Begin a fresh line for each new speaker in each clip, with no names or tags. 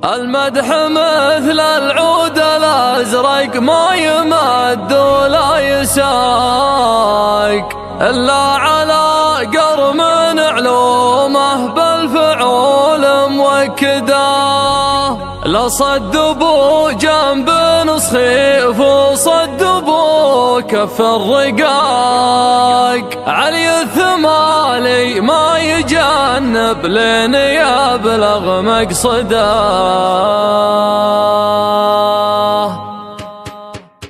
المدح مثل العود الأزرق ما يمد ولا يساق إلا على قرم علومه بالفعول موكده. لا صدبوا جنب نصخيف وصدبوا كف الرقاق، علي الثمالي ما يجنب لين يبلغ مقصده.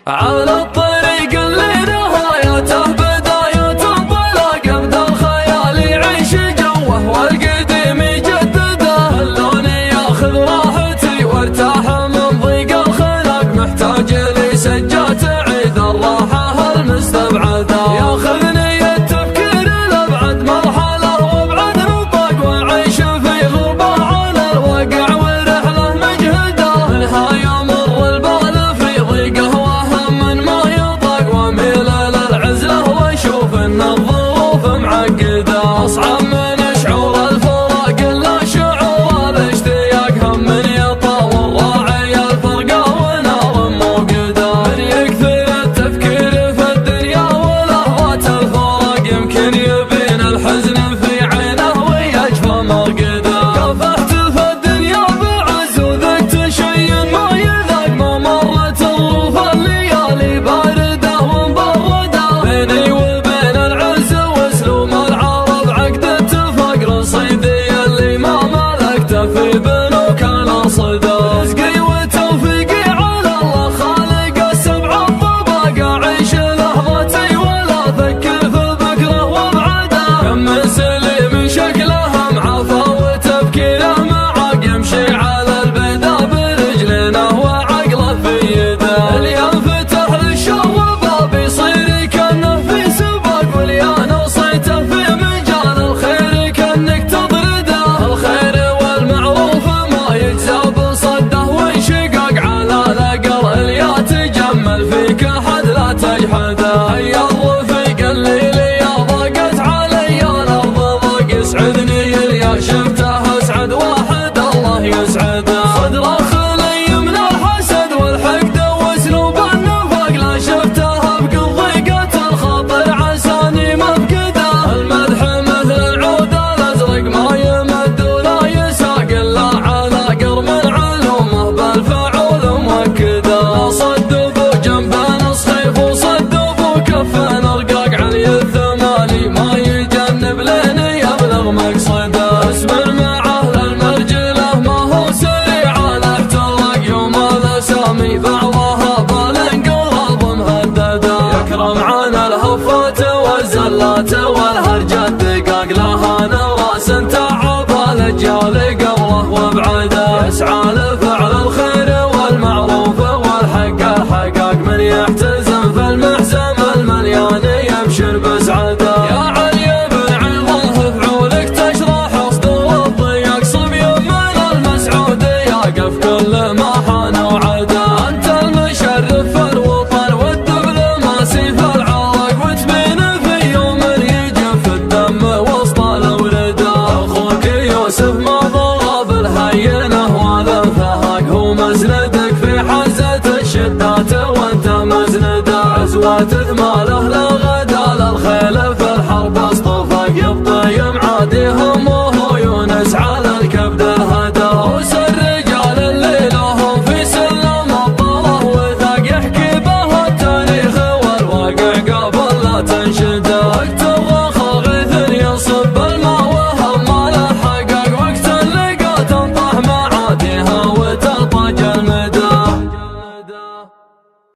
على الطريق اللي نهايته بداية انطلاق، ابدا الخيال يعيش جوه والقديم يجدده. خلوني ياخذ راحتي وارتاح من ضيق الخلق، محتاج لي سجة تعيد الراحة المستبعدة. ياخذني التفكير لابعد مرحلة وابعد نطاق، واعيش في غربة على الواقع ورحلة مجهدة. منها يمر البال في ضيقه وهم ما يطاق، واميل للعزلة واشوف ان الظروف معقدة. اصعب من شعور الفراق الا شعور الاشتياق، هم من يطاول راعي الفرقة ونار موقدة. من يكثر التفكير في الدنيا ولهوات الفراق، يمكن يبين الحزن في عينه ويجفى مرقده. كافحت في الدنيا بعز وذقت شيء ما يذاق، ما مرت ظروف الليالي باردة ومبردة. بيني وبين العز واسلوب العرب عقد اتفاق، رصيدي اللي ما ملكته في بنوك الاصداء. رزقي وتوفيقي على الله خالق السبع الطباق، اعيش لحظتي ولا افكر في بكره وابعده. كم من سليم شكله معافى وتفكيره معاق، يمشي على البيضا برجلينه وعقله في يده. اللي ينفتح للشر باب يصير كانه في سباق، واللي نصيته في مجال الخير كانك تطرده. الخير والمعروف ما يجزى بصده وانشقاق، على الاقل اللي يتجمل فيك احد لا تجحده. هيا الرفيق اللي لي ضاقت علي الارض ضاق، يسعدني اللي شفته اسعد واحد الله يسعده. صدره خلي من الحسد والحقد واسلوب النفاق، لا شفته بقل ضيقة الخاطر عساني مفقده. المدح مثل العود الازرق ما يمد ولا يساق الا على قرم علومه بالفعول موكده. صدبوا جنب نصخيف وصدبوا كف رقاق، علي الثمالي ما يجنب لين يبلغ مقصده. اصبر مع اهل المرجله ما هو سريع الاحتراق، يوم الاسامي بعضها بالانقلاب مهدده. يكرم عن الهفات والزلات والهرجة الدقاق، لها نراس تعب الاجيال قبله وابعده. يسعى لفعل الخير والمعروف والحق الحقاق، من يحتزم في المحزم المليان يبشر بسعده. يا علي بن عظه فعولك تشرح صدور الضياق، صبي من المسعود يقف كل